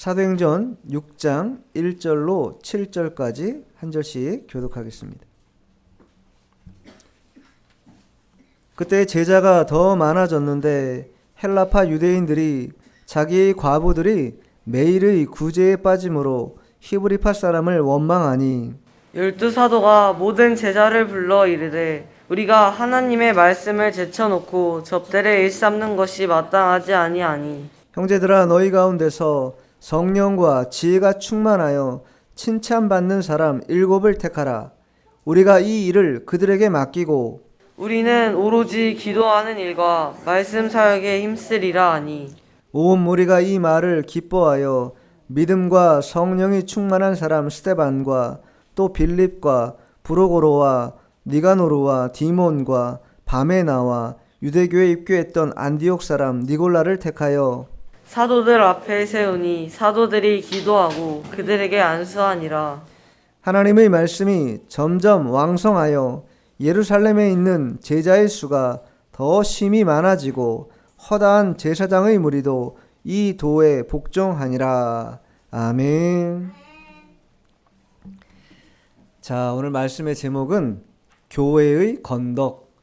사도행전 6장 1절로 7절까지 한 절씩 교독하겠습니다. 그때 제자가 더 많아졌는데 헬라파 유대인들이 자기의 과부들이 매일의 구제에 빠짐으로 히브리파 사람을 원망하니 12사도가 모든 제자를 불러 이르되 우리가 하나님의 말씀을 제쳐놓고 접대를 일삼는 것이 마땅하지 아니하니 형제들아 너희 가운데서 성령과 지혜가 충만하여 칭찬받는 사람 7을 택하라. 우리가 이 일을 그들에게 맡기고 우리는 오로지 기도하는 일과 말씀 사역에 힘쓰리라 하니 온 무리가 이 말을 기뻐하여 믿음과 성령이 충만한 사람 스데반과 또 빌립과 브로고로와 니가노르와 디몬과 바메나와 유대교에 입교했던 안디옥 사람 니골라를 택하여 사도들 앞에 세우니 사도들이 기도하고 그들에게 안수하니라. 하나님의 말씀이 점점 왕성하여 예루살렘에 있는 제자의 수가 더 심히 많아지고 허다한 제사장의 무리도 이 도에 복종하니라. 아멘. 자, 오늘 말씀의 제목은 교회의 건덕,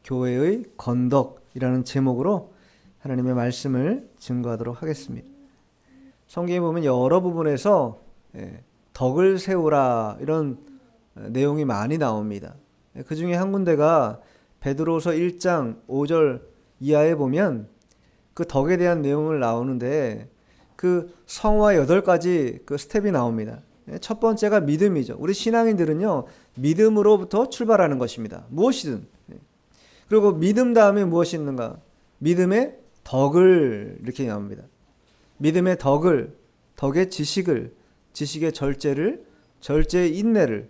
교회의 건덕이라는 제목으로 하나님의 말씀을 증거하도록 하겠습니다. 성경에 보면 여러 부분에서 덕을 세우라 이런 내용이 많이 나옵니다. 그 중에 한 군데가 베드로서 1장 5절 이하에 보면 그 덕에 대한 내용을 나오는데 그 성화 8가지 그 스텝이 나옵니다. 첫 번째가 믿음이죠. 우리 신앙인들은요, 믿음으로부터 출발하는 것입니다. 무엇이든. 그리고 믿음 다음에 무엇이 있는가? 믿음의 덕을 이렇게 나옵니다. 믿음의 덕을, 덕의 지식을, 지식의 절제를, 절제의 인내를,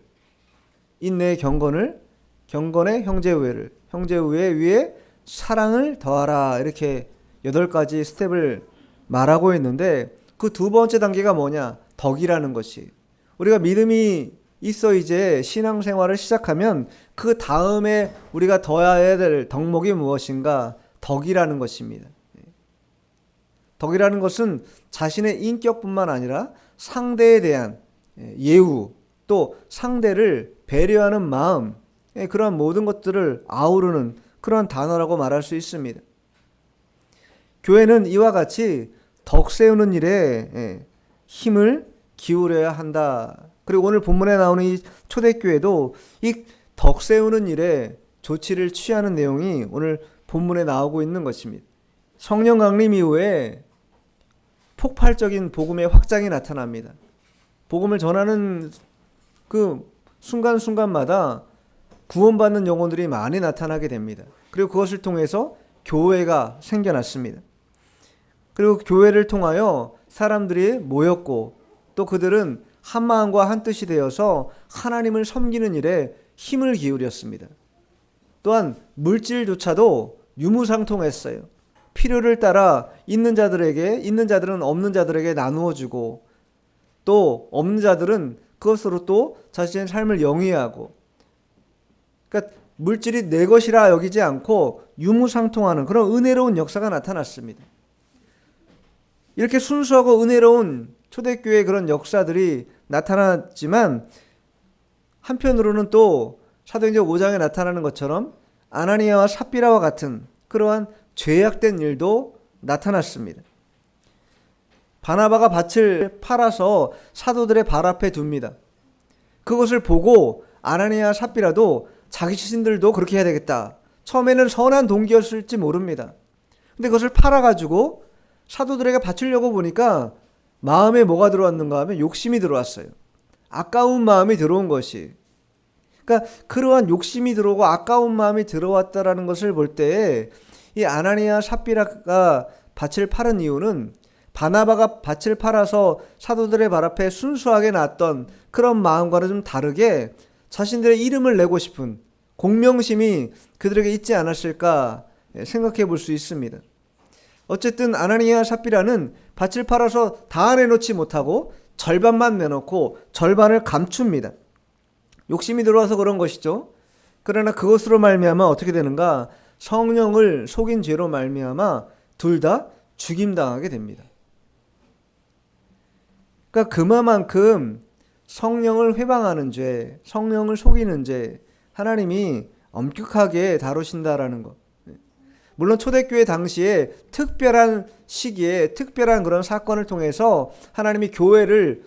인내의 경건을, 경건의 형제우애를, 형제우애 위에 사랑을 더하라. 이렇게 8가지 스텝을 말하고 있는데 그 두 번째 단계가 뭐냐? 덕이라는 것이. 우리가 믿음이 있어 이제 신앙생활을 시작하면 그 다음에 우리가 더해야 될 덕목이 무엇인가? 덕이라는 것입니다. 덕이라는 것은 자신의 인격뿐만 아니라 상대에 대한 예우, 또 상대를 배려하는 마음, 그러한 모든 것들을 아우르는 그러한 단어라고 말할 수 있습니다. 교회는 이와 같이 덕 세우는 일에 힘을 기울여야 한다. 그리고 오늘 본문에 나오는 이 초대교회도 이 덕 세우는 일에 조치를 취하는 내용이 오늘 본문에 나오고 있는 것입니다. 성령 강림 이후에 폭발적인 복음의 확장이 나타납니다. 복음을 전하는 그 순간순간마다 구원받는 영혼들이 많이 나타나게 됩니다. 그리고 그것을 통해서 교회가 생겨났습니다. 그리고 교회를 통하여 사람들이 모였고 또 그들은 한 마음과 한 뜻이 되어서 하나님을 섬기는 일에 힘을 기울였습니다. 또한 물질조차도 유무상통했어요. 필요를 따라 있는 자들에게, 있는 자들은 없는 자들에게 나누어 주고 또 없는 자들은 그것으로 또 자신의 삶을 영위하고, 그러니까 물질이 내 것이라 여기지 않고 유무상통하는 그런 은혜로운 역사가 나타났습니다. 이렇게 순수하고 은혜로운 초대교회의 그런 역사들이 나타났지만 한편으로는 또 사도행전 5장에 나타나는 것처럼 아나니아와 삽비라와 같은 그러한 죄악된 일도 나타났습니다. 바나바가 밭을 팔아서 사도들의 발 앞에 둡니다. 그것을 보고 아나니아와 삽비라도 자기 자신들도 그렇게 해야 되겠다. 처음에는 선한 동기였을지 모릅니다. 근데 그것을 팔아가지고 사도들에게 바치려고 보니까 마음에 뭐가 들어왔는가 하면 욕심이 들어왔어요. 아까운 마음이 들어온 것이. 그러니까 그러한 욕심이 들어오고 아까운 마음이 들어왔다라는 것을 볼 때 이 아나니아 삽비라가 밭을 팔은 이유는 바나바가 밭을 팔아서 사도들의 발 앞에 순수하게 놨던 그런 마음과는 좀 다르게 자신들의 이름을 내고 싶은 공명심이 그들에게 있지 않았을까 생각해 볼 수 있습니다. 어쨌든 아나니아 삽비라는 밭을 팔아서 다 내놓지 못하고 절반만 내놓고 절반을 감춥니다. 욕심이 들어와서 그런 것이죠. 그러나 그것으로 말미암아 어떻게 되는가? 성령을 속인 죄로 말미암아 둘 다 죽임당하게 됩니다. 그러니까 그만큼 성령을 회방하는 죄, 성령을 속이는 죄, 하나님이 엄격하게 다루신다라는 것. 물론 초대교회 당시에 특별한 시기에 특별한 그런 사건을 통해서 하나님이 교회를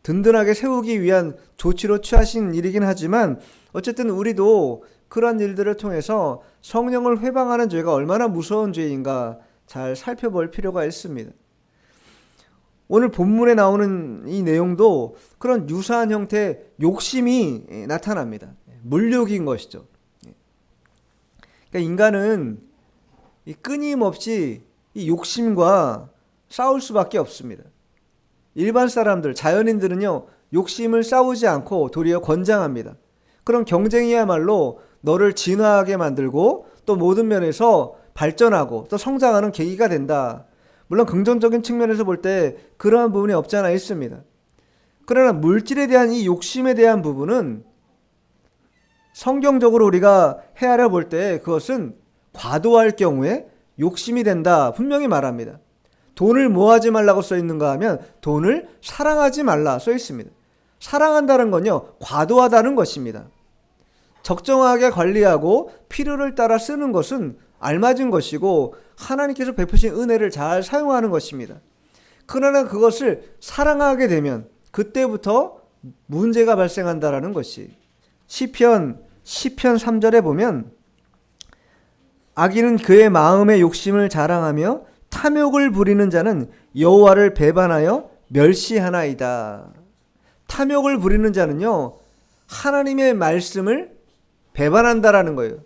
든든하게 세우기 위한 조치로 취하신 일이긴 하지만 어쨌든 우리도 그런 일들을 통해서 성령을 회방하는 죄가 얼마나 무서운 죄인가 잘 살펴볼 필요가 있습니다. 오늘 본문에 나오는 이 내용도 그런 유사한 형태의 욕심이 나타납니다. 물욕인 것이죠. 그러니까 인간은 끊임없이 이 욕심과 싸울 수밖에 없습니다. 일반 사람들, 자연인들은요, 욕심을 싸우지 않고 도리어 권장합니다. 그런 경쟁이야말로 너를 진화하게 만들고 또 모든 면에서 발전하고 또 성장하는 계기가 된다. 물론 긍정적인 측면에서 볼 때 그러한 부분이 없지 않아 있습니다. 그러나 물질에 대한 이 욕심에 대한 부분은 성경적으로 우리가 헤아려 볼 때 그것은 과도할 경우에 욕심이 된다 분명히 말합니다. 돈을 뭐 하지 말라고 써 있는가 하면 돈을 사랑하지 말라 써 있습니다. 사랑한다는 건요, 과도하다는 것입니다. 적정하게 관리하고 필요를 따라 쓰는 것은 알맞은 것이고 하나님께서 베푸신 은혜를 잘 사용하는 것입니다. 그러나 그것을 사랑하게 되면 그때부터 문제가 발생한다라는 것이 시편 3절에 보면 악인은 그의 마음의 욕심을 자랑하며 탐욕을 부리는 자는 여호와를 배반하여 멸시하나이다. 탐욕을 부리는 자는요, 하나님의 말씀을 배반한다라는 거예요.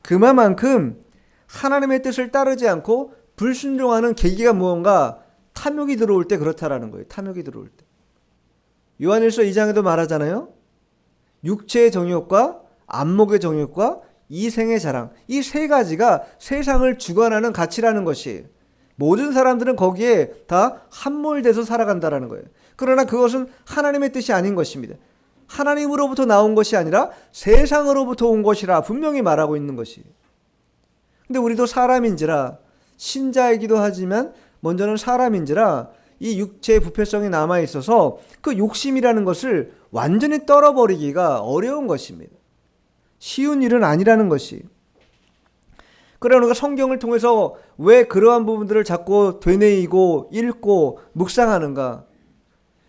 그만큼 하나님의 뜻을 따르지 않고 불순종하는 계기가 무언가 탐욕이 들어올 때 그렇다라는 거예요. 탐욕이 들어올 때. 요한일서 2장에도 말하잖아요. 육체의 정욕과 안목의 정욕과 이생의 자랑, 이 세 가지가 세상을 주관하는 가치라는 것이 모든 사람들은 거기에 다 함몰돼서 살아간다라는 거예요. 그러나 그것은 하나님의 뜻이 아닌 것입니다. 하나님으로부터 나온 것이 아니라 세상으로부터 온 것이라 분명히 말하고 있는 것이. 근데 우리도 사람인지라 신자이기도 하지만 먼저는 사람인지라 이 육체의 부패성이 남아있어서 그 욕심이라는 것을 완전히 떨어버리기가 어려운 것입니다. 쉬운 일은 아니라는 것이. 그러나 우리가 성경을 통해서 왜 그러한 부분들을 자꾸 되뇌이고 읽고 묵상하는가?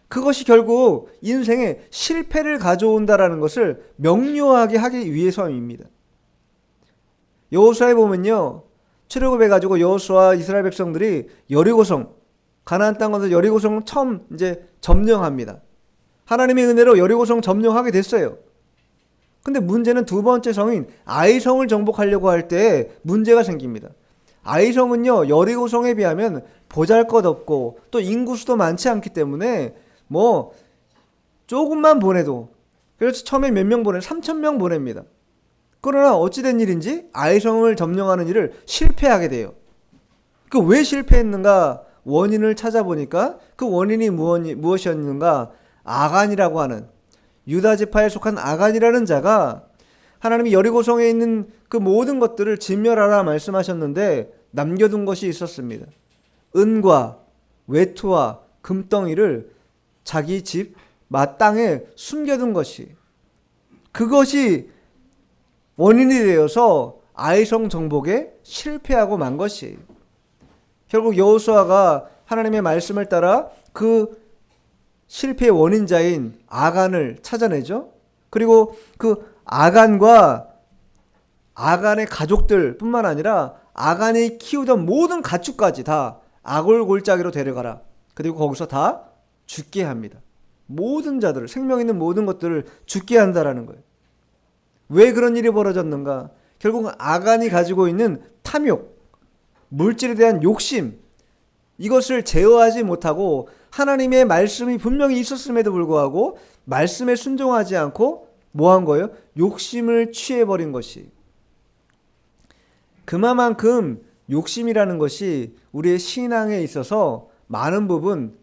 그것이 결국 인생에 실패를 가져온다라는 것을 명료하게 하기 위해서입니다. 여호수아에 보면요, 출애굽해 가지고 여호수아 이스라엘 백성들이 여리고성, 가나안 땅 건너 여리고성 처음 이제 점령합니다. 하나님의 은혜로 여리고성 점령하게 됐어요. 근데 문제는 두 번째 성인 아이성을 정복하려고 할 때 문제가 생깁니다. 아이성은요, 여리고성에 비하면 보잘것없고 또 인구수도 많지 않기 때문에 뭐 조금만 보내도, 그래서 처음에 몇 명 보내? 3,000명 보냅니다. 그러나 어찌된 일인지 아이성을 점령하는 일을 실패하게 돼요. 그 왜 실패했는가 원인을 찾아보니까 그 원인이 무엇이었는가? 아간이라고 하는, 유다 지파에 속한 아간이라는 자가 하나님이 여리고성에 있는 그 모든 것들을 진멸하라 말씀하셨는데 남겨둔 것이 있었습니다. 은과 외투와 금덩이를 자기 집 마땅에 숨겨둔 것이, 그것이 원인이 되어서 아이성 정복에 실패하고 만 것이. 결국 여호수아가 하나님의 말씀을 따라 그 실패의 원인자인 아간을 찾아내죠. 그리고 그 아간과 아간의 가족들 뿐만 아니라 아간이 키우던 모든 가축까지 다 아골 골짜기로 데려가라. 그리고 거기서 다 죽게 합니다. 모든 자들을, 생명 있는 모든 것들을 죽게 한다라는 거예요. 왜 그런 일이 벌어졌는가? 결국은 아간이 가지고 있는 탐욕, 물질에 대한 욕심, 이것을 제어하지 못하고 하나님의 말씀이 분명히 있었음에도 불구하고 말씀에 순종하지 않고 뭐 한 거예요? 욕심을 취해버린 것이. 그만큼 욕심이라는 것이 우리의 신앙에 있어서 많은 부분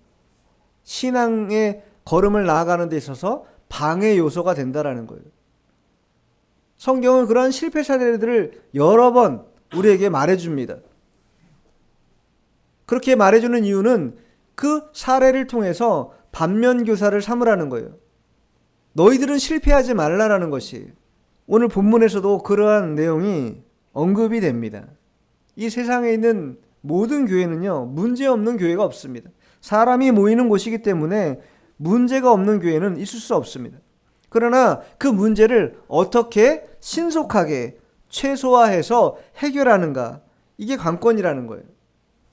신앙의 걸음을 나아가는 데 있어서 방해 요소가 된다라는 거예요. 성경은 그러한 실패 사례들을 여러 번 우리에게 말해줍니다. 그렇게 말해주는 이유는 그 사례를 통해서 반면교사를 삼으라는 거예요. 너희들은 실패하지 말라라는 것이 오늘 본문에서도 그러한 내용이 언급이 됩니다. 이 세상에 있는 모든 교회는요, 문제없는 교회가 없습니다. 사람이 모이는 곳이기 때문에 문제가 없는 교회는 있을 수 없습니다. 그러나 그 문제를 어떻게 신속하게 최소화해서 해결하는가, 이게 관건이라는 거예요.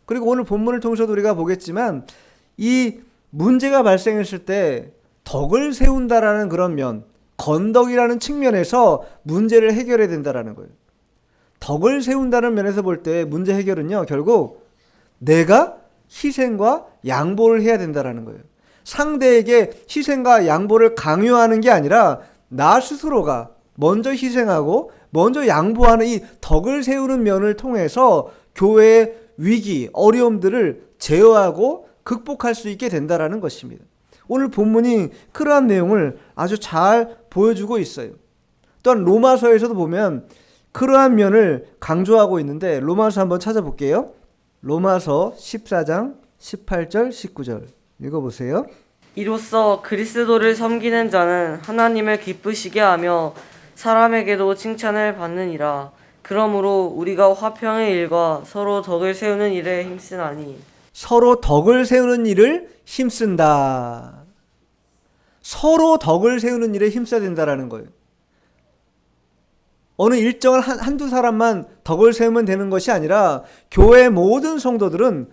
그리고 오늘 본문을 통해서도 우리가 보겠지만 이 문제가 발생했을 때 덕을 세운다라는 그런 면, 건덕이라는 측면에서 문제를 해결해야 된다라는 거예요. 덕을 세운다는 면에서 볼 때 문제 해결은요, 결국 내가 희생과 양보를 해야 된다라는 거예요. 상대에게 희생과 양보를 강요하는 게 아니라 나 스스로가 먼저 희생하고 먼저 양보하는 이 덕을 세우는 면을 통해서 교회의 위기, 어려움들을 제어하고 극복할 수 있게 된다라는 것입니다. 오늘 본문이 그러한 내용을 아주 잘 보여주고 있어요. 또한 로마서에서도 보면 그러한 면을 강조하고 있는데 로마서 한번 찾아볼게요. 로마서 14장 18절 19절 읽어보세요. 이로써 그리스도를 섬기는 자는 하나님을 기쁘시게 하며 사람에게도 칭찬을 받느니라. 그러므로 우리가 화평의 일과 서로 덕을 세우는 일에 힘쓰나니. 서로 덕을 세우는 일을 힘쓴다. 서로 덕을 세우는 일에 힘써야 된다라는 거예요. 어느 일정한 한두 사람만 덕을 세우면 되는 것이 아니라 교회 모든 성도들은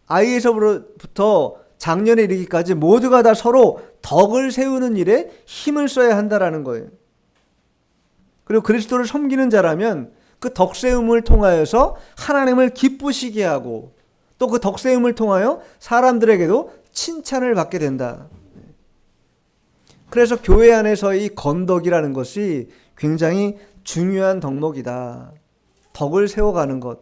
아이에서부터 장년에 이르기까지 모두가 다 서로 덕을 세우는 일에 힘을 써야 한다라는 거예요. 그리고 그리스도를 섬기는 자라면 그 덕세움을 통하여서 하나님을 기쁘시게 하고 또 그 덕세움을 통하여 사람들에게도 칭찬을 받게 된다. 그래서 교회 안에서 이 건덕이라는 것이 굉장히 중요한 덕목이다. 덕을 세워가는 것,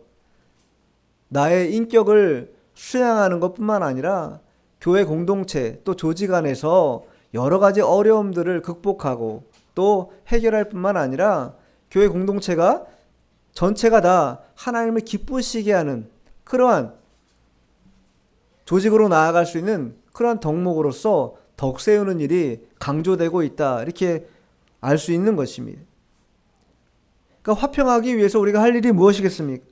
나의 인격을 수양하는 것뿐만 아니라 교회 공동체 또 조직 안에서 여러 가지 어려움들을 극복하고 또 해결할 뿐만 아니라 교회 공동체가 전체가 다 하나님을 기쁘시게 하는 그러한 조직으로 나아갈 수 있는 그러한 덕목으로서 덕 세우는 일이 강조되고 있다. 이렇게 알 수 있는 것입니다. 그러니까 화평하기 위해서 우리가 할 일이 무엇이겠습니까?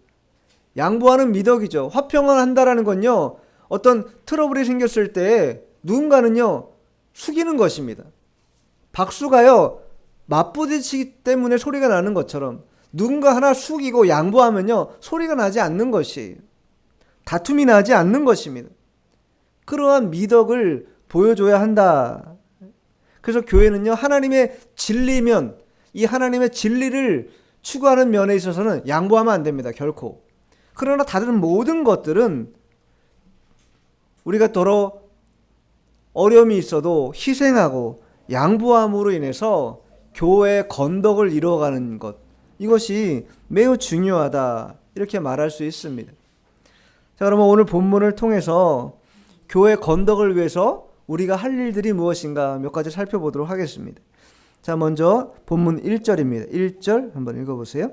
양보하는 미덕이죠. 화평을 한다라는 건요, 어떤 트러블이 생겼을 때 누군가는요, 숙이는 것입니다. 박수가요, 맞부딪히기 때문에 소리가 나는 것처럼 누군가 하나 숙이고 양보하면요, 소리가 나지 않는 것이에요. 다툼이 나지 않는 것입니다. 그러한 미덕을 보여줘야 한다. 그래서 교회는요, 하나님의 진리면, 이 하나님의 진리를 추구하는 면에 있어서는 양보하면 안 됩니다. 결코. 그러나 다른 모든 것들은 우리가 더러 어려움이 있어도 희생하고 양보함으로 인해서 교회의 건덕을 이루어가는 것, 이것이 매우 중요하다. 이렇게 말할 수 있습니다. 자, 그러면 오늘 본문을 통해서 교회 건덕을 위해서 우리가 할 일들이 무엇인가 몇 가지 살펴보도록 하겠습니다. 자, 먼저 본문 1절입니다. 1절 한번 읽어보세요.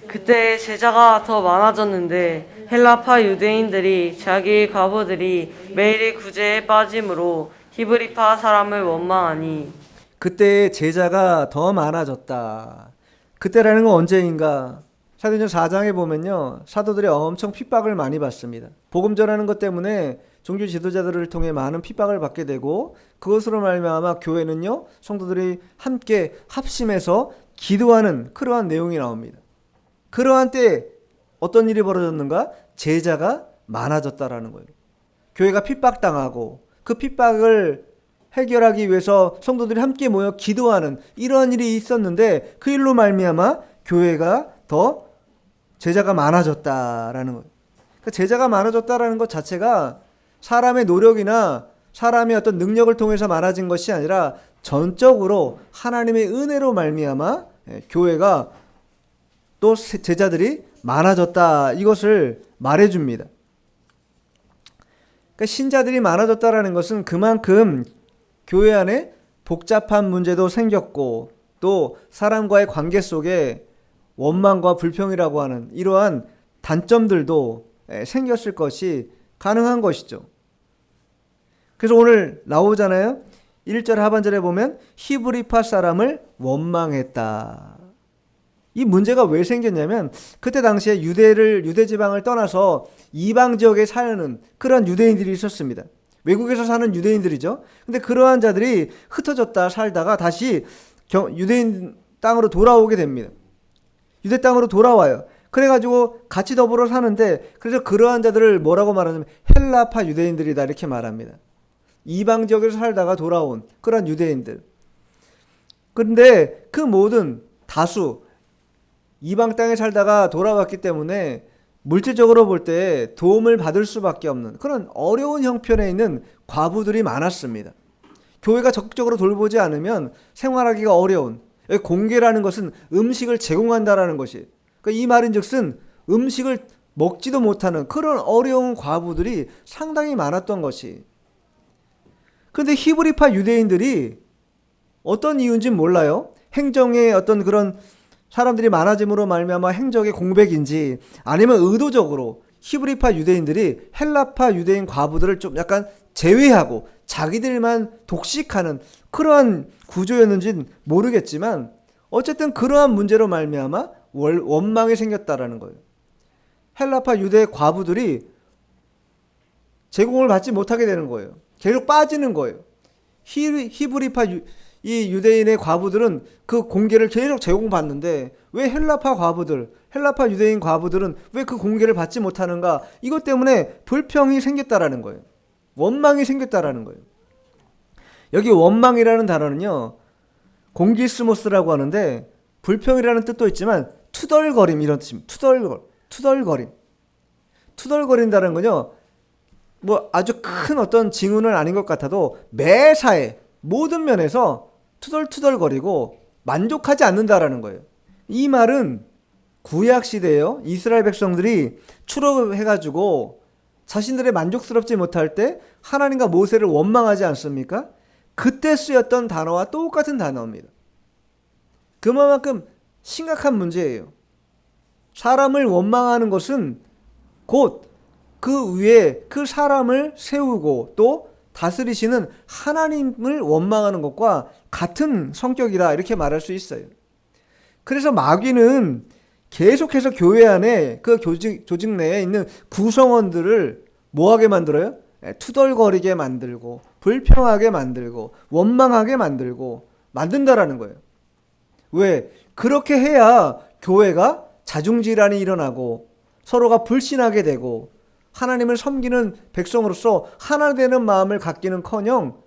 그때 제자가 더 많아졌는데 헬라파 유대인들이 자기 과부들이 매일 구제에 빠짐으로 히브리파 사람을 원망하니. 그때 제자가 더 많아졌다. 그때라는 건 언제인가? 사도행전 4장에 보면요, 사도들이 엄청 핍박을 많이 받습니다. 복음 전하는 것 때문에 종교 지도자들을 통해 많은 핍박을 받게 되고 그것으로 말미암아 교회는요, 성도들이 함께 합심해서 기도하는 그러한 내용이 나옵니다. 그러한 때 어떤 일이 벌어졌는가? 제자가 많아졌다라는 거예요. 교회가 핍박당하고 그 핍박을 해결하기 위해서 성도들이 함께 모여 기도하는 이러한 일이 있었는데 그 일로 말미암아 교회가 더 제자가 많아졌다라는 거예요. 그러니까 제자가 많아졌다라는 것 자체가 사람의 노력이나 사람의 어떤 능력을 통해서 많아진 것이 아니라 전적으로 하나님의 은혜로 말미암아 교회가 또 제자들이 많아졌다, 이것을 말해줍니다. 그러니까 신자들이 많아졌다라는 것은 그만큼 교회 안에 복잡한 문제도 생겼고 또 사람과의 관계 속에 원망과 불평이라고 하는 이러한 단점들도 생겼을 것이 가능한 것이죠. 그래서 오늘 나오잖아요. 1절 하반절에 보면 히브리파 사람을 원망했다. 이 문제가 왜 생겼냐면 그때 당시에 유대 지방을 떠나서 이방 지역에 사는 그런 유대인들이 있었습니다. 외국에서 사는 유대인들이죠. 근데 그러한 자들이 흩어졌다 살다가 다시 유대인 땅으로 돌아오게 됩니다. 유대 땅으로 돌아와요. 그래가지고 같이 더불어 사는데, 그래서 그러한 자들을 뭐라고 말하냐면 헬라파 유대인들이다 이렇게 말합니다. 이방 지역에서 살다가 돌아온 그런 유대인들. 그런데 그 모든 다수 이방 땅에 살다가 돌아왔기 때문에 물질적으로 볼 때 도움을 받을 수밖에 없는 그런 어려운 형편에 있는 과부들이 많았습니다. 교회가 적극적으로 돌보지 않으면 생활하기가 어려운, 공계라는 것은 음식을 제공한다라는 것이, 그러니까 이 말인즉슨 음식을 먹지도 못하는 그런 어려운 과부들이 상당히 많았던 것이. 그런데 히브리파 유대인들이 어떤 이유인지 몰라요. 행정의 어떤 그런 사람들이 많아짐으로 말미암아 행정의 공백인지 아니면 의도적으로 히브리파 유대인들이 헬라파 유대인 과부들을 좀 약간 제외하고 자기들만 독식하는 그러한 구조였는지는 모르겠지만 어쨌든 그러한 문제로 말미암아 원망이 생겼다라는 거예요. 헬라파 유대 과부들이 제공을 받지 못하게 되는 거예요. 계속 빠지는 거예요. 히브리파 이 유대인의 과부들은 그 공계를 계속 제공받는데 왜 헬라파 유대인 과부들은 왜 그 공계를 받지 못하는가? 이것 때문에 불평이 생겼다라는 거예요. 원망이 생겼다라는 거예요. 여기 원망이라는 단어는요, 공기스모스라고 하는데 불평이라는 뜻도 있지만 투덜거림 이런 뜻입니다. 투덜거림. 투덜거린다는 건요, 뭐 아주 큰 어떤 징후는 아닌 것 같아도 매사에 모든 면에서 투덜투덜거리고 만족하지 않는다라는 거예요. 이 말은 구약 시대에요, 이스라엘 백성들이 출애굽해가지고 자신들의 만족스럽지 못할 때 하나님과 모세를 원망하지 않습니까? 그때 쓰였던 단어와 똑같은 단어입니다. 그만큼 심각한 문제예요. 사람을 원망하는 것은 곧 그 위에 그 사람을 세우고 또 다스리시는 하나님을 원망하는 것과 같은 성격이다 이렇게 말할 수 있어요. 그래서 마귀는 계속해서 교회 안에 그 조직 내에 있는 구성원들을 뭐하게 만들어요? 투덜거리게 만들고 불평하게 만들고 원망하게 만든다라는 거예요. 왜? 그렇게 해야 교회가 자중질환이 일어나고 서로가 불신하게 되고 하나님을 섬기는 백성으로서 하나 되는 마음을 갖기는커녕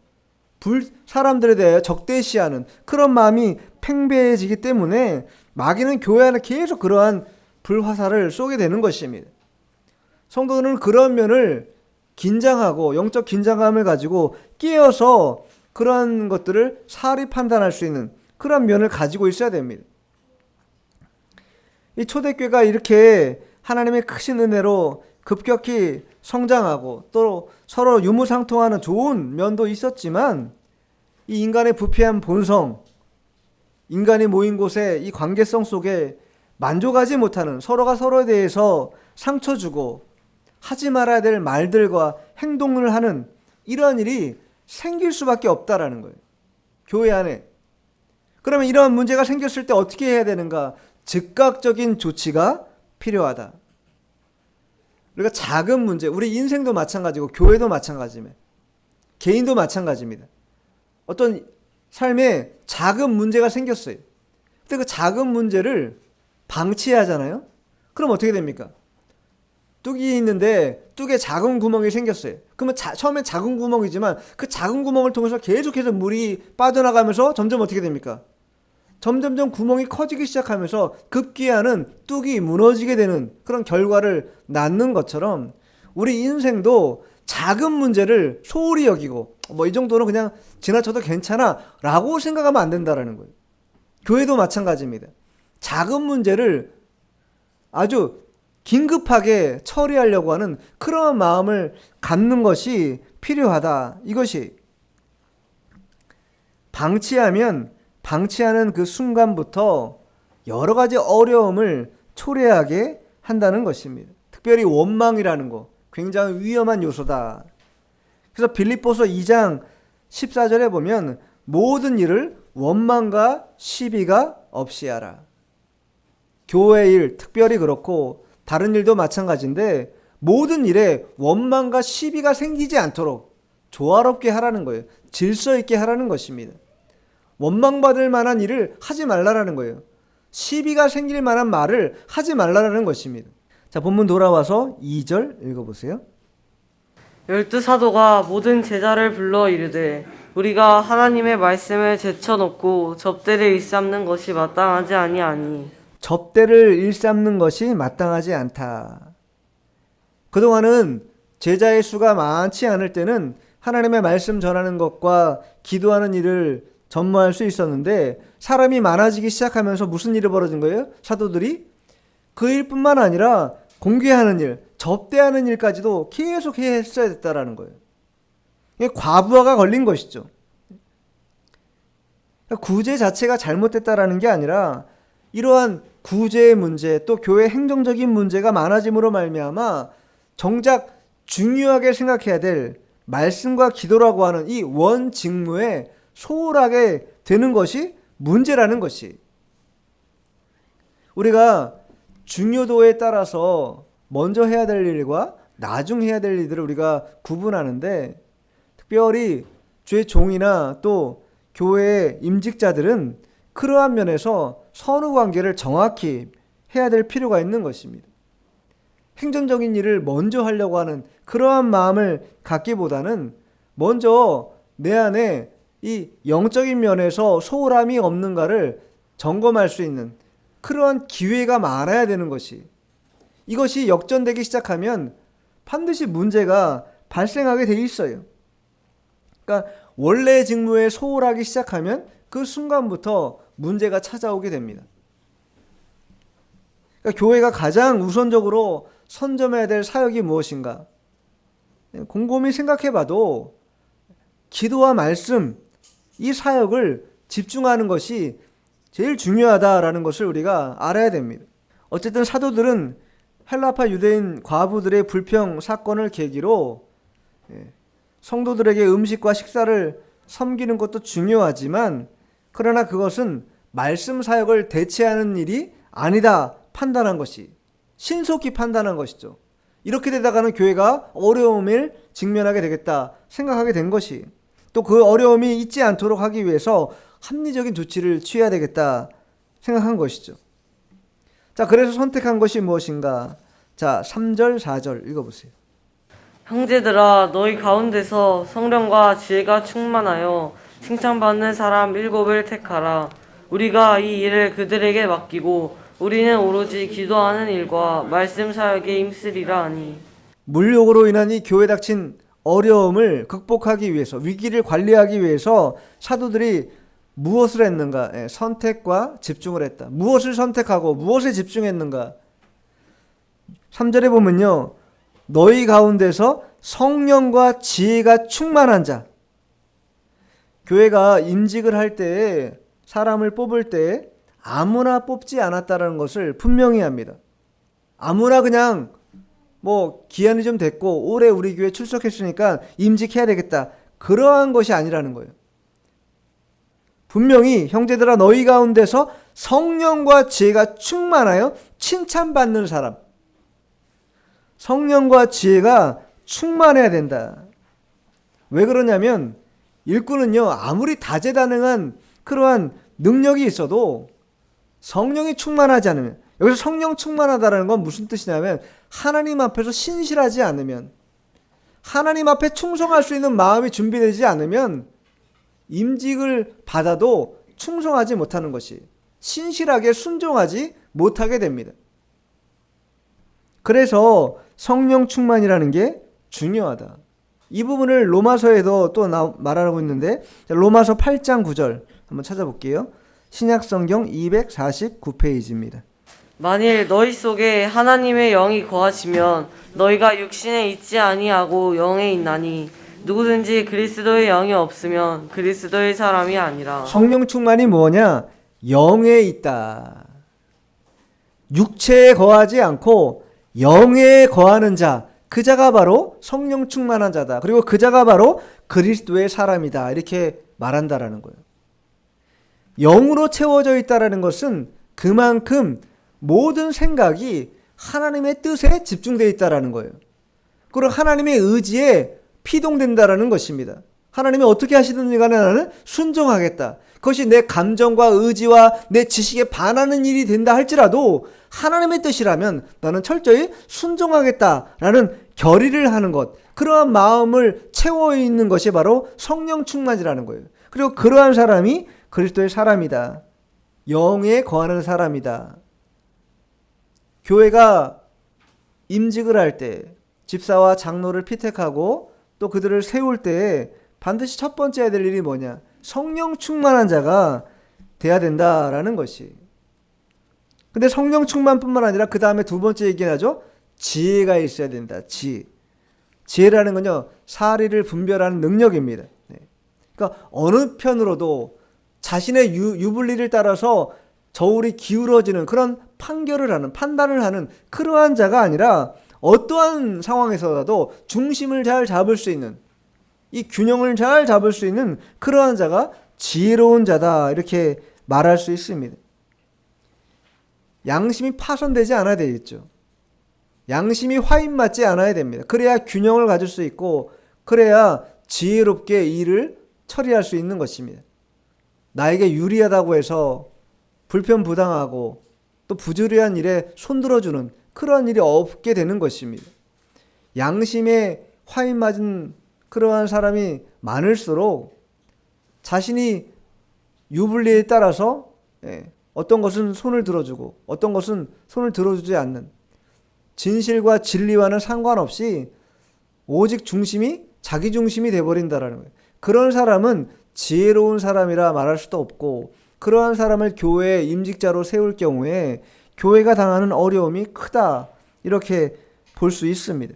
사람들에 대해 적대시하는 그런 마음이 팽배해지기 때문에 마귀는 교회 안에 계속 그러한 불화살을 쏘게 되는 것입니다. 성도는 그런 면을 긴장하고 영적 긴장감을 가지고 깨어서 그러한 것들을 사리 판단할 수 있는 그런 면을 가지고 있어야 됩니다. 이 초대교회가 이렇게 하나님의 크신 은혜로 급격히 성장하고 또 서로 유무상통하는 좋은 면도 있었지만 이 인간의 부패한 본성, 인간이 모인 곳에 이 관계성 속에 만족하지 못하는, 서로가 서로에 대해서 상처 주고 하지 말아야 될 말들과 행동을 하는 이러한 일이 생길 수밖에 없다라는 거예요. 교회 안에. 그러면 이러한 문제가 생겼을 때 어떻게 해야 되는가? 즉각적인 조치가 필요하다. 그러니까 작은 문제, 우리 인생도 마찬가지고 교회도 마찬가지입니다. 개인도 마찬가지입니다. 어떤 삶에 작은 문제가 생겼어요. 근데 그 작은 문제를 방치해야 하잖아요. 그럼 어떻게 됩니까? 뚝이 있는데 뚝에 작은 구멍이 생겼어요. 그러면 처음엔 작은 구멍이지만 그 작은 구멍을 통해서 계속해서 물이 빠져나가면서 점점 어떻게 됩니까? 점점점 구멍이 커지기 시작하면서 급기야는 뚝이 무너지게 되는 그런 결과를 낳는 것처럼 우리 인생도 작은 문제를 소홀히 여기고 뭐 이 정도는 그냥 지나쳐도 괜찮아 라고 생각하면 안 된다라는 거예요. 교회도 마찬가지입니다. 작은 문제를 아주 긴급하게 처리하려고 하는 그런 마음을 갖는 것이 필요하다. 이것이 방치하는 그 순간부터 여러 가지 어려움을 초래하게 한다는 것입니다. 특별히 원망이라는 거, 굉장히 위험한 요소다. 그래서 빌립보서 2장 14절에 보면 모든 일을 원망과 시비가 없이 하라. 교회 일 특별히 그렇고 다른 일도 마찬가지인데 모든 일에 원망과 시비가 생기지 않도록 조화롭게 하라는 거예요. 질서 있게 하라는 것입니다. 원망받을 만한 일을 하지 말라라는 거예요. 시비가 생길 만한 말을 하지 말라라는 것입니다. 자, 본문 돌아와서 2절 읽어보세요. 12사도가 모든 제자를 불러 이르되 우리가 하나님의 말씀을 제쳐놓고 접대를 일삼는 것이 마땅하지 아니하니 접대를 일삼는 것이 마땅하지 않다. 그동안은 제자의 수가 많지 않을 때는 하나님의 말씀 전하는 것과 기도하는 일을 전무할 수 있었는데 사람이 많아지기 시작하면서 무슨 일이 벌어진 거예요? 사도들이 그 일뿐만 아니라 공개하는 일, 접대하는 일까지도 계속 했어야 됐다라는 거예요. 이게 과부하가 걸린 것이죠. 구제 자체가 잘못됐다라는 게 아니라 이러한 구제의 문제 또 교회 행정적인 문제가 많아짐으로 말미암아 정작 중요하게 생각해야 될 말씀과 기도라고 하는 이 원 직무에 소홀하게 되는 것이 문제라는 것이, 우리가 중요도에 따라서 먼저 해야 될 일과 나중 해야 될 일들을 우리가 구분하는데 특별히 주의 종이나 또 교회의 임직자들은 그러한 면에서 선후 관계를 정확히 해야 될 필요가 있는 것입니다. 행정적인 일을 먼저 하려고 하는 그러한 마음을 갖기보다는 먼저 내 안에 이 영적인 면에서 소홀함이 없는가를 점검할 수 있는 그러한 기회가 많아야 되는 것이, 이것이 역전되기 시작하면 반드시 문제가 발생하게 돼 있어요. 그러니까 원래 직무에 소홀하기 시작하면 그 순간부터 문제가 찾아오게 됩니다. 그러니까 교회가 가장 우선적으로 선점해야 될 사역이 무엇인가? 곰곰이 생각해 봐도 기도와 말씀, 이 사역을 집중하는 것이 제일 중요하다라는 것을 우리가 알아야 됩니다. 어쨌든 사도들은 헬라파 유대인 과부들의 불평 사건을 계기로 성도들에게 음식과 식사를 섬기는 것도 중요하지만 그러나 그것은 말씀 사역을 대체하는 일이 아니다 판단한 것이, 신속히 판단한 것이죠. 이렇게 되다가는 교회가 어려움을 직면하게 되겠다 생각하게 된 것이, 또 그 어려움이 있지 않도록 하기 위해서 합리적인 조치를 취해야 되겠다 생각한 것이죠. 자, 그래서 선택한 것이 무엇인가? 자, 3절 4절 읽어보세요. 형제들아 너희 가운데서 성령과 지혜가 충만하여 칭찬받는 사람 7을 택하라. 우리가 이 일을 그들에게 맡기고 우리는 오로지 기도하는 일과 말씀 사역에 힘쓰리라 하니. 물욕으로 인한 이 교회에 닥친 어려움을 극복하기 위해서, 위기를 관리하기 위해서 사도들이 무엇을 했는가? 선택과 집중을 했다. 무엇을 선택하고 무엇에 집중했는가? 3절에 보면요, 너희 가운데서 성령과 지혜가 충만한 자. 교회가 임직을 할 때에, 사람을 뽑을 때에 아무나 뽑지 않았다는 것을 분명히 합니다. 아무나 그냥 기한이 좀 됐고 올해 우리 교회 출석했으니까 임직해야 되겠다, 그러한 것이 아니라는 거예요. 분명히 형제들아 너희 가운데서 성령과 지혜가 충만하여 칭찬받는 사람, 성령과 지혜가 충만해야 된다. 왜 그러냐면 일꾼은요, 아무리 다재다능한 그러한 능력이 있어도 성령이 충만하지 않으면, 여기서 성령 충만하다는 건 무슨 뜻이냐면 하나님 앞에서 신실하지 않으면, 하나님 앞에 충성할 수 있는 마음이 준비되지 않으면 임직을 받아도 충성하지 못하는 것이, 신실하게 순종하지 못하게 됩니다. 그래서 성령 충만이라는 게 중요하다. 이 부분을 로마서에도 또 말하고 있는데 로마서 8장 9절 한번 찾아볼게요. 신약성경 249페이지입니다. 만일 너희 속에 하나님의 영이 거하시면 너희가 육신에 있지 아니하고 영에 있나니 누구든지 그리스도의 영이 없으면 그리스도의 사람이 아니라. 성령 충만이 뭐냐? 영에 있다. 육체에 거하지 않고 영에 거하는 자, 그 자가 바로 성령 충만한 자다. 그리고 그 자가 바로 그리스도의 사람이다. 이렇게 말한다라는 거예요. 영으로 채워져 있다라는 것은 그만큼 모든 생각이 하나님의 뜻에 집중되어 있다라는 거예요. 그리고 하나님의 의지에 피동된다라는 것입니다. 하나님이 어떻게 하시든지 간에 나는 순종하겠다. 그것이 내 감정과 의지와 내 지식에 반하는 일이 된다 할지라도 하나님의 뜻이라면 나는 철저히 순종하겠다라는 결의를 하는 것, 그러한 마음을 채워 있는 것이 바로 성령 충만이라는 거예요. 그리고 그러한 사람이 그리스도의 사람이다. 영에 거하는 사람이다. 교회가 임직을 할 때 집사와 장로를 피택하고 또 그들을 세울 때 반드시 첫 번째 해야 될 일이 뭐냐? 성령 충만한 자가 돼야 된다라는 것이. 근데 성령 충만뿐만 아니라 그 다음에 두 번째 얘기하죠. 지혜가 있어야 된다. 지혜라는 건요, 사리를 분별하는 능력입니다. 그러니까 어느 편으로도 자신의 유불리를 따라서 저울이 기울어지는 그런 판단을 하는 그러한 자가 아니라 어떠한 상황에서라도 중심을 잘 잡을 수 있는, 이 균형을 잘 잡을 수 있는 그러한 자가 지혜로운 자다, 이렇게 말할 수 있습니다. 양심이 파손되지 않아야 되겠죠. 양심이 화인 맞지 않아야 됩니다. 그래야 균형을 가질 수 있고, 그래야 지혜롭게 일을 처리할 수 있는 것입니다. 나에게 유리하다고 해서 불편부당하고 또 부조리한 일에 손들어주는 그러한 일이 없게 되는 것입니다. 양심에 화인 맞은 그러한 사람이 많을수록 자신이 유불리에 따라서 어떤 것은 손을 들어주고 어떤 것은 손을 들어주지 않는, 진실과 진리와는 상관없이 오직 중심이 자기 중심이 되어버린다라는 거예요. 그런 사람은 지혜로운 사람이라 말할 수도 없고, 그러한 사람을 교회의 임직자로 세울 경우에 교회가 당하는 어려움이 크다, 이렇게 볼 수 있습니다.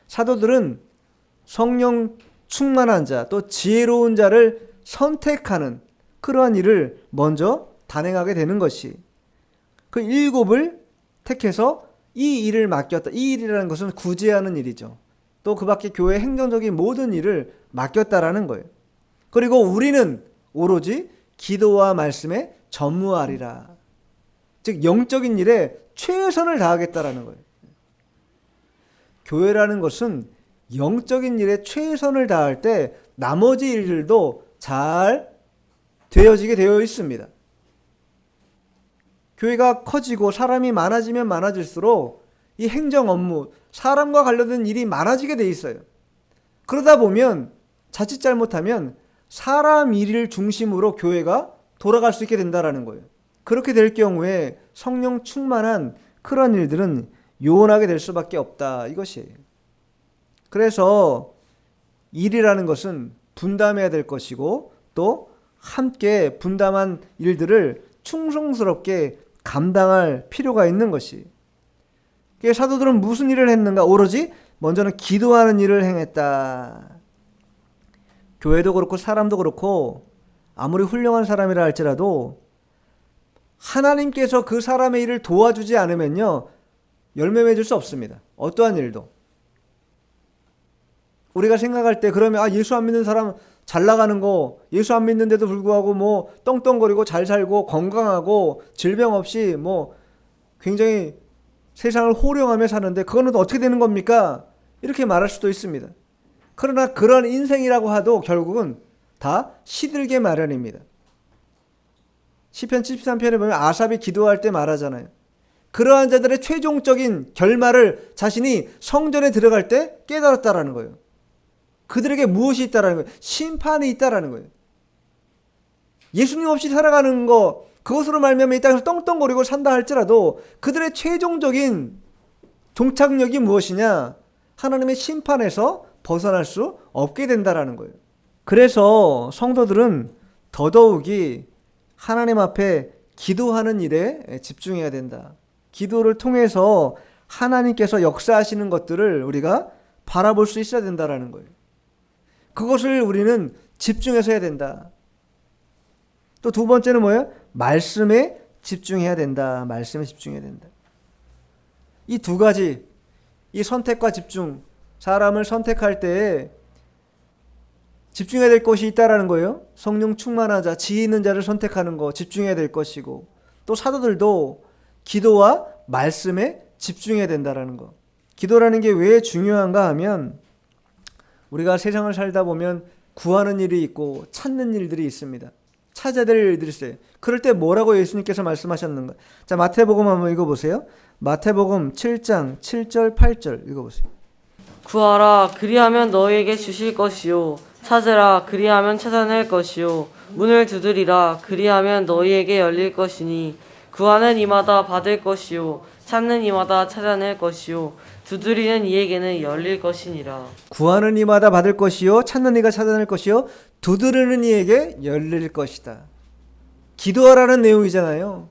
사도들은 성령 충만한 자, 또 지혜로운 자를 선택하는 그러한 일을 먼저 단행하게 되는 것이, 그 7을 택해서 이 일을 맡겼다. 이 일이라는 것은 구제하는 일이죠. 또 그 밖에 교회 행정적인 모든 일을 맡겼다라는 거예요. 그리고 우리는 오로지 기도와 말씀에 전무하리라. 즉 영적인 일에 최선을 다하겠다라는 거예요. 교회라는 것은 영적인 일에 최선을 다할 때 나머지 일들도 잘 되어지게 되어 있습니다. 교회가 커지고 사람이 많아지면 많아질수록 이 행정 업무, 사람과 관련된 일이 많아지게 돼 있어요. 그러다 보면 자칫 잘못하면 사람 일을 중심으로 교회가 돌아갈 수 있게 된다라는 거예요. 그렇게 될 경우에 성령 충만한 그런 일들은 요원하게 될 수밖에 없다, 이것이에요. 그래서 일이라는 것은 분담해야 될 것이고, 또 함께 분담한 일들을 충성스럽게 감당할 필요가 있는 것이. 사도들은 무슨 일을 했는가? 오로지 먼저는 기도하는 일을 행했다. 교회도 그렇고 사람도 그렇고 아무리 훌륭한 사람이라 할지라도 하나님께서 그 사람의 일을 도와주지 않으면요, 열매 맺을 수 없습니다. 어떠한 일도. 우리가 생각할 때 그러면 예수 안 믿는 사람 잘 나가는 거, 예수 안 믿는데도 불구하고 뭐 떵떵거리고 잘 살고 건강하고 질병 없이 뭐 굉장히 세상을 호령하며 사는데 그거는 어떻게 되는 겁니까? 이렇게 말할 수도 있습니다. 그러나 그런 인생이라고 해도 결국은 다 시들게 마련입니다. 시편 73편에 보면 아삽이 기도할 때 말하잖아요. 그러한 자들의 최종적인 결말을 자신이 성전에 들어갈 때 깨달았다라는 거예요. 그들에게 무엇이 있다라는 거예요? 심판이 있다라는 거예요. 예수님 없이 살아가는 거, 그것으로 말미암아 이 땅에서 떵떵거리고 산다 할지라도 그들의 최종적인 종착역이 무엇이냐? 하나님의 심판에서 벗어날 수 없게 된다라는 거예요. 그래서 성도들은 더더욱이 하나님 앞에 기도하는 일에 집중해야 된다. 기도를 통해서 하나님께서 역사하시는 것들을 우리가 바라볼 수 있어야 된다라는 거예요. 그것을 우리는 집중해서 해야 된다. 또 두 번째는 뭐예요? 말씀에 집중해야 된다. 말씀에 집중해야 된다. 이 두 가지, 이 선택과 집중, 사람을 선택할 때 집중해야 될 것이 있다라는 거예요. 성령 충만한 자, 지혜 있는 자를 선택하는 거 집중해야 될 것이고, 또 사도들도 기도와 말씀에 집중해야 된다라는 거. 기도라는 게 왜 중요한가 하면 우리가 세상을 살다 보면 구하는 일이 있고 찾는 일들이 있습니다. 찾아야 될 일들이 있어요. 그럴 때 뭐라고 예수님께서 말씀하셨는가? 자, 마태복음 한번 읽어보세요. 마태복음 7장 7절 8절 읽어보세요. 구하라 그리하면 너희에게 주실 것이요 찾으라 그리하면 찾아낼 것이요 문을 두드리라 그리하면 너희에게 열릴 것이니 구하는 이마다 받을 것이요 찾는 이마다 찾아낼 것이요 두드리는 이에게는 열릴 것이니라. 구하는 이마다 받을 것이요 찾는 이가 찾아낼 것이요 두드리는 이에게 열릴 것이다. 기도하라는 내용이잖아요.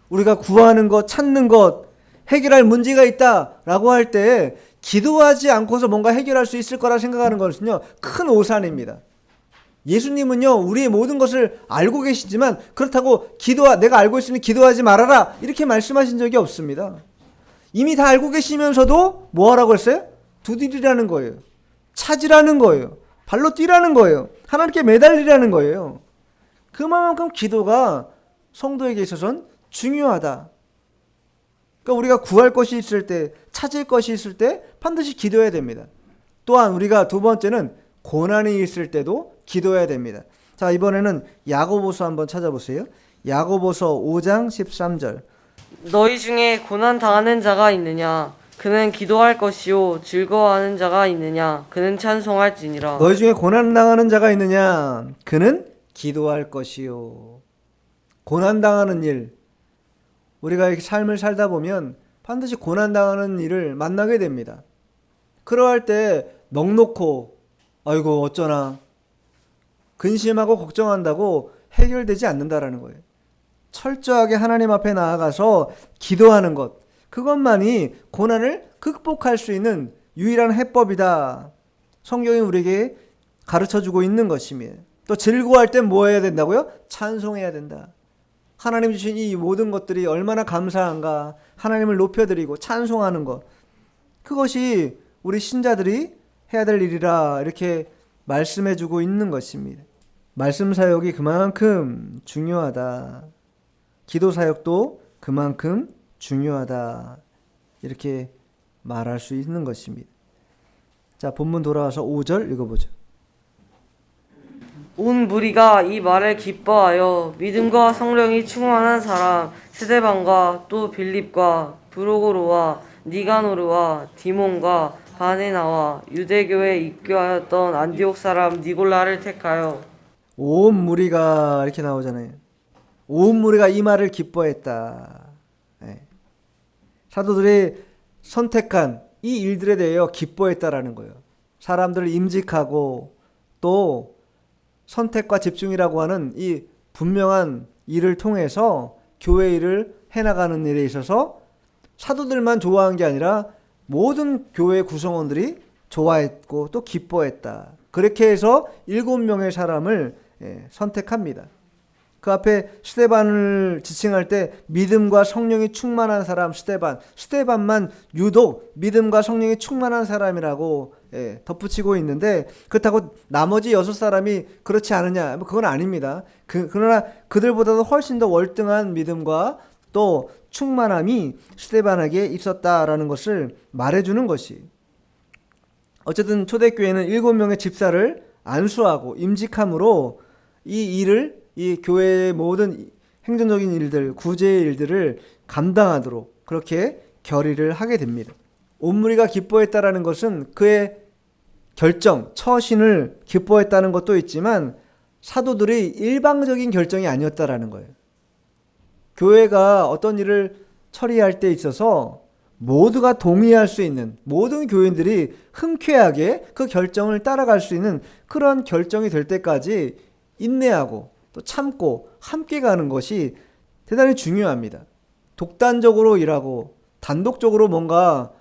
우리가 구하는 것, 찾는 것, 해결할 문제가 있다라고 할 때 기도하지 않고서 뭔가 해결할 수 있을 거라 생각하는 것은요, 큰 오산입니다. 예수님은요, 우리의 모든 것을 알고 계시지만 그렇다고 내가 알고 있으니 기도하지 말아라 이렇게 말씀하신 적이 없습니다. 이미 다 알고 계시면서도 뭐 하라고 했어요? 두드리라는 거예요. 찾으라는 거예요. 발로 뛰라는 거예요. 하나님께 매달리라는 거예요. 그만큼 기도가 성도에게 있어서는 중요하다. 그러니까 우리가 구할 것이 있을 때, 찾을 것이 있을 때 반드시 기도해야 됩니다. 또한 우리가 두 번째는 고난이 있을 때도 기도해야 됩니다. 자, 이번에는 야고보서 한번 찾아보세요. 야고보서 5장 13절. 너희 중에 고난 당하는 자가 있느냐 그는 기도할 것이요 즐거워하는 자가 있느냐 그는 찬송할지니라. 너희 중에 고난당하는 자가 있느냐 그는 기도할 것이요. 고난당하는 일, 우리가 이렇게 삶을 살다 보면 반드시 고난당하는 일을 만나게 됩니다. 그러할 때 넋놓고 아이고 어쩌나 근심하고 걱정한다고 해결되지 않는다라는 거예요. 철저하게 하나님 앞에 나아가서 기도하는 것, 그것만이 고난을 극복할 수 있는 유일한 해법이다. 성경이 우리에게 가르쳐주고 있는 것입니다. 또 즐거워할 땐 뭐 해야 된다고요? 찬송해야 된다. 하나님 주신 이 모든 것들이 얼마나 감사한가, 하나님을 높여드리고 찬송하는 것, 그것이 우리 신자들이 해야 될 일이라 이렇게 말씀해주고 있는 것입니다. 말씀 사역이 그만큼 중요하다. 기도 사역도 그만큼 중요하다. 이렇게 말할 수 있는 것입니다. 자, 본문 돌아와서 5절 읽어보죠. 온 무리가 이 말을 기뻐하여 믿음과 성령이 충만한 사람 스데반과 또 빌립과 브로고로와 니가노르와 디몬과 바네나와 유대교에 입교하였던 안디옥 사람 니골라를 택하여 온 무리가 이렇게 나오잖아요. 온 무리가 이 말을 기뻐했다. 네. 사도들이 선택한 이 일들에 대하여 기뻐했다라는 거예요. 사람들을 임직하고 또 선택과 집중이라고 하는 이 분명한 일을 통해서 교회 일을 해나가는 일에 있어서 사도들만 좋아한 게 아니라 모든 교회 구성원들이 좋아했고 또 기뻐했다. 그렇게 해서 7명의 사람을 선택합니다. 그 앞에 스데반을 지칭할 때 믿음과 성령이 충만한 사람 스데반만 유독 믿음과 성령이 충만한 사람이라고 덧붙이고 있는데, 그렇다고 나머지 6사람이 그렇지 않느냐, 그건 아닙니다. 그러나 그들보다도 훨씬 더 월등한 믿음과 또 충만함이 스데반에게 있었다라는 것을 말해주는 것이, 어쨌든 초대교회는 7명의 집사를 안수하고 임직함으로 이 교회의 모든 행정적인 일들, 구제의 일들을 감당하도록 그렇게 결의를 하게 됩니다. 온 무리가 기뻐했다라는 것은 그의 결정, 처신을 기뻐했다는 것도 있지만 사도들이 일방적인 결정이 아니었다라는 거예요. 교회가 어떤 일을 처리할 때 있어서 모두가 동의할 수 있는, 모든 교인들이 흔쾌하게 그 결정을 따라갈 수 있는 그런 결정이 될 때까지 인내하고 또 참고 함께 가는 것이 대단히 중요합니다. 독단적으로 일하고 단독적으로 뭔가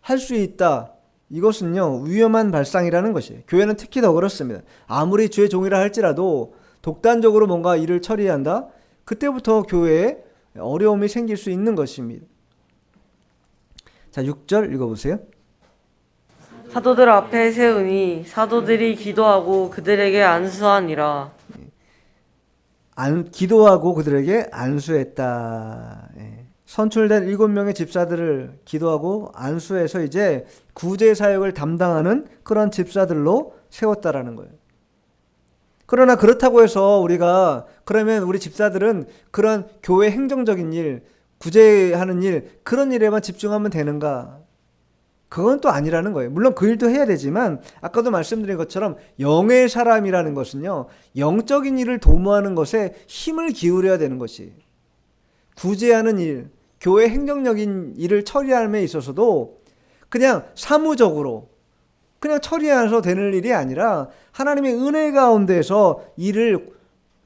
할 수 있다, 이것은요 위험한 발상이라는 것이에요. 교회는 특히 더 그렇습니다. 아무리 주의 종이라 할지라도 독단적으로 뭔가 일을 처리한다, 그때부터 교회에 어려움이 생길 수 있는 것입니다. 자, 6절 읽어보세요. 사도들 앞에 세우니 사도들이 기도하고 그들에게 안수하니라. 기도하고 그들에게 안수했다. 예. 선출된 7명의 집사들을 기도하고 안수해서 이제 구제 사역을 담당하는 그런 집사들로 세웠다라는 거예요. 그러나 그렇다고 해서 우리가 그러면 우리 집사들은 그런 교회 행정적인 일, 구제하는 일, 그런 일에만 집중하면 되는가? 그건 또 아니라는 거예요. 물론 그 일도 해야 되지만 아까도 말씀드린 것처럼 영의 사람이라는 것은요, 영적인 일을 도모하는 것에 힘을 기울여야 되는 것이, 구제하는 일, 교회 행정적인 일을 처리함에 있어서도 그냥 사무적으로 그냥 처리해서 되는 일이 아니라 하나님의 은혜 가운데서 일을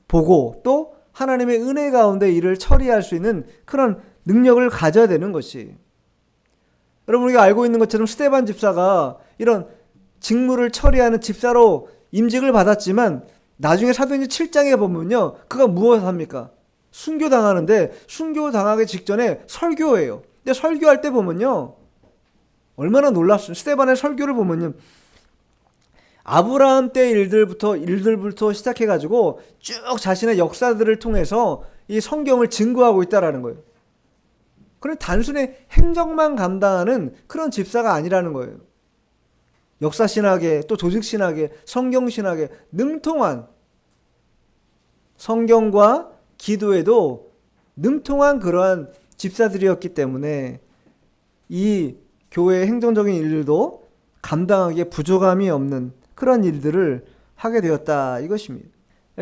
보고 또 하나님의 은혜 가운데 일을 처리할 수 있는 그런 능력을 가져야 되는 것이, 여러분 우리가 알고 있는 것처럼 스데반 집사가 이런 직무를 처리하는 집사로 임직을 받았지만 나중에 사도행전 7장에 보면요, 그가 무엇을 합니까? 순교당하는데 순교당하기 직전에 설교해요. 근데 설교할 때 보면요, 얼마나 놀랍습니까? 스데반의 설교를 보면요, 아브라함 때 일들부터 시작해가지고 쭉 자신의 역사들을 통해서 이 성경을 증거하고 있다라는 거예요. 그런데 단순히 행정만 감당하는 그런 집사가 아니라는 거예요. 역사신학에 또 조직신학에 성경신학에 능통한, 성경과 기도에도 능통한 그러한 집사들이었기 때문에 이 교회의 행정적인 일들도 감당하기에 부족함이 없는 그런 일들을 하게 되었다 이것입니다.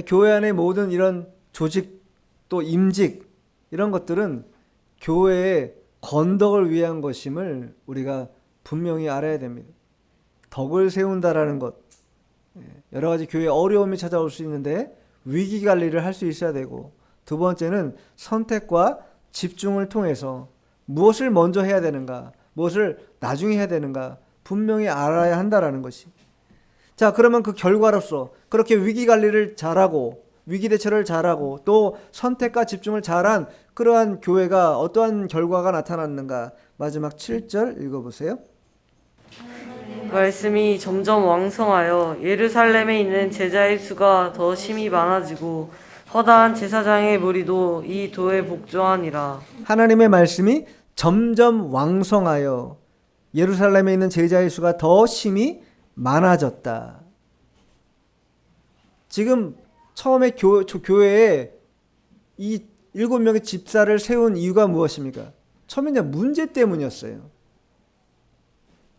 교회 안의 모든 이런 조직 또 임직 이런 것들은 교회의 건덕을 위한 것임을 우리가 분명히 알아야 됩니다. 덕을 세운다라는 것, 여러 가지 교회에 어려움이 찾아올 수 있는데 위기 관리를 할 수 있어야 되고, 두 번째는 선택과 집중을 통해서 무엇을 먼저 해야 되는가, 무엇을 나중에 해야 되는가 분명히 알아야 한다라는 것이. 자, 그러면 그 결과로서 그렇게 위기 관리를 잘하고 위기 대처를 잘하고 또 선택과 집중을 잘한 그러한 교회가 어떠한 결과가 나타났는가? 마지막 7절 읽어보세요. 말씀이 점점 왕성하여 예루살렘에 있는 제자의 수가 더 심히 많아지고 허다한 제사장의 무리도 이 도에 복종하니라. 하나님의 말씀이 점점 왕성하여 예루살렘에 있는 제자의 수가 더 심히 많아졌다. 지금 처음에 교회에 이 7명의 집사를 세운 이유가 무엇입니까? 처음에 문제 때문이었어요.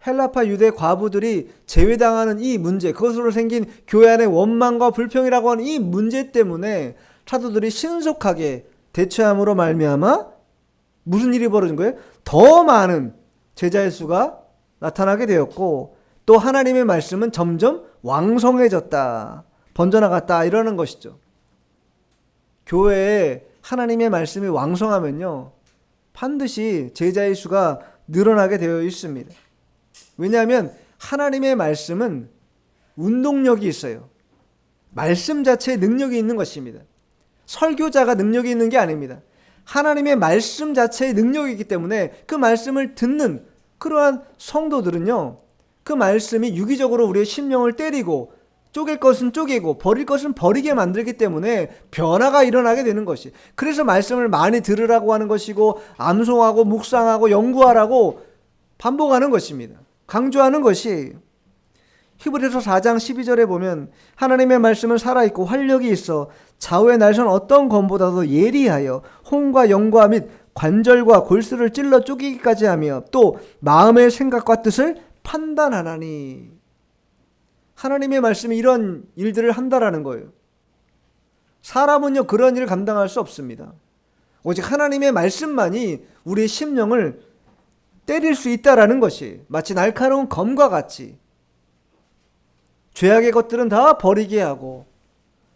헬라파 유대 과부들이 제외당하는 이 문제, 그것으로 생긴 교회 안의 원망과 불평이라고 하는 이 문제 때문에 사도들이 신속하게 대처함으로 말미암아 무슨 일이 벌어진 거예요? 더 많은 제자의 수가 나타나게 되었고, 또 하나님의 말씀은 점점 왕성해졌다, 번져나갔다 이러는 것이죠. 교회에 하나님의 말씀이 왕성하면요, 반드시 제자의 수가 늘어나게 되어 있습니다. 왜냐하면 하나님의 말씀은 운동력이 있어요. 말씀 자체에 능력이 있는 것입니다. 설교자가 능력이 있는 게 아닙니다. 하나님의 말씀 자체에 능력이 있기 때문에 그 말씀을 듣는 그러한 성도들은요, 그 말씀이 유기적으로 우리의 심령을 때리고 쪼갤 것은 쪼개고 버릴 것은 버리게 만들기 때문에 변화가 일어나게 되는 것이, 그래서 말씀을 많이 들으라고 하는 것이고 암송하고 묵상하고 연구하라고 반복하는 것입니다. 강조하는 것이, 히브리서 4장 12절에 보면 하나님의 말씀은 살아있고 활력이 있어 좌우의 날선 어떤 검보다도 예리하여 혼과 영과 및 관절과 골수를 찔러 쪼개기까지 하며 또 마음의 생각과 뜻을 판단하나니. 하나님의 말씀이 이런 일들을 한다라는 거예요. 사람은요 그런 일을 감당할 수 없습니다. 오직 하나님의 말씀만이 우리의 심령을 때릴 수 있다라는 것이, 마치 날카로운 검과 같이 죄악의 것들은 다 버리게 하고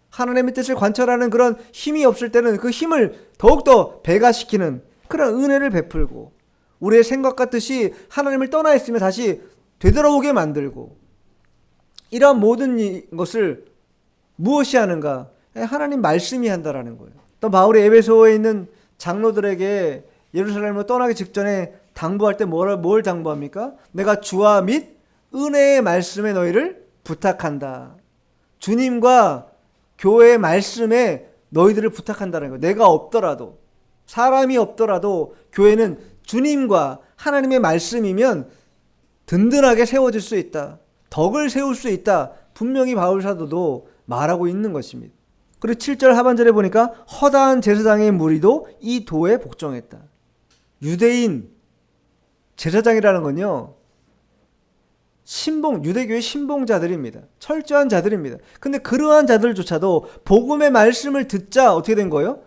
하나님의 뜻을 관철하는 그런 힘이 없을 때는 그 힘을 더욱더 배가시키는 그런 은혜를 베풀고, 우리의 생각과 뜻이 하나님을 떠나 있으면 다시 되돌아오게 만들고, 이러한 모든 것을 무엇이 하는가? 하나님 말씀이 한다라는 거예요. 또 바울이 에베소에 있는 장로들에게 예루살렘으로 떠나기 직전에 당부할 때 뭘 당부합니까? 내가 주와 및 은혜의 말씀에 너희를 부탁한다. 주님과 교회의 말씀에 너희들을 부탁한다는 거예요. 내가 없더라도, 사람이 없더라도 교회는 주님과 하나님의 말씀이면 든든하게 세워질 수 있다. 덕을 세울 수 있다. 분명히 바울 사도도 말하고 있는 것입니다. 그리고 7절 하반절에 보니까 허다한 제사장의 무리도 이 도에 복종했다. 유대인 제사장이라는 건요, 유대교의 신봉자들입니다. 철저한 자들입니다. 근데 그러한 자들조차도 복음의 말씀을 듣자 어떻게 된 거예요?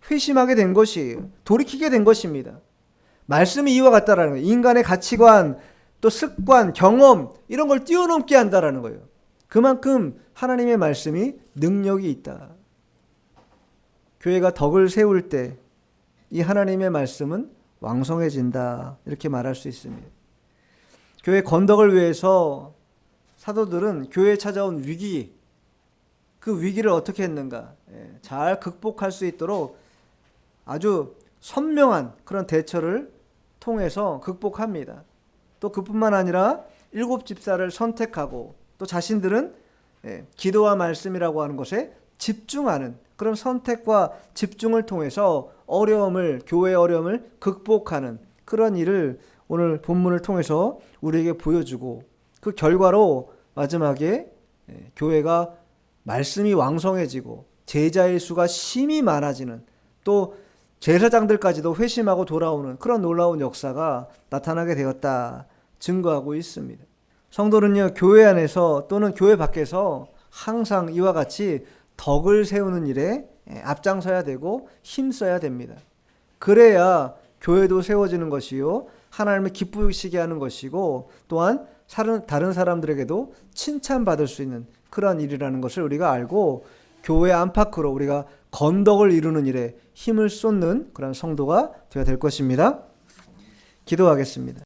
회심하게 된 것이에요. 돌이키게 된 것입니다. 말씀이 이와 같다라는 거예요. 인간의 가치관, 또 습관, 경험 이런 걸 뛰어넘게 한다라는 거예요. 그만큼 하나님의 말씀이 능력이 있다. 교회가 덕을 세울 때 이 하나님의 말씀은 왕성해진다. 이렇게 말할 수 있습니다. 교회 건덕을 위해서 사도들은 교회에 찾아온 위기, 그 위기를 어떻게 했는가, 잘 극복할 수 있도록 아주 선명한 그런 대처를 통해서 극복합니다. 또 그뿐만 아니라 7 집사를 선택하고 또 자신들은 기도와 말씀이라고 하는 것에 집중하는 그런 선택과 집중을 통해서 교회의 어려움을 극복하는 그런 일을 오늘 본문을 통해서 우리에게 보여주고, 그 결과로 마지막에 교회가 말씀이 왕성해지고 제자의 수가 심히 많아지는, 또 제사장들까지도 회심하고 돌아오는 그런 놀라운 역사가 나타나게 되었다 증거하고 있습니다. 성도는요, 교회 안에서 또는 교회 밖에서 항상 이와 같이 덕을 세우는 일에 앞장서야 되고 힘써야 됩니다. 그래야 교회도 세워지는 것이요, 하나님을 기쁘시게 하는 것이고, 또한 다른 사람들에게도 칭찬받을 수 있는 그러한 일이라는 것을 우리가 알고, 교회 안팎으로 우리가 건덕을 이루는 일에 힘을 쏟는 그런 성도가 되어야 될 것입니다. 기도하겠습니다.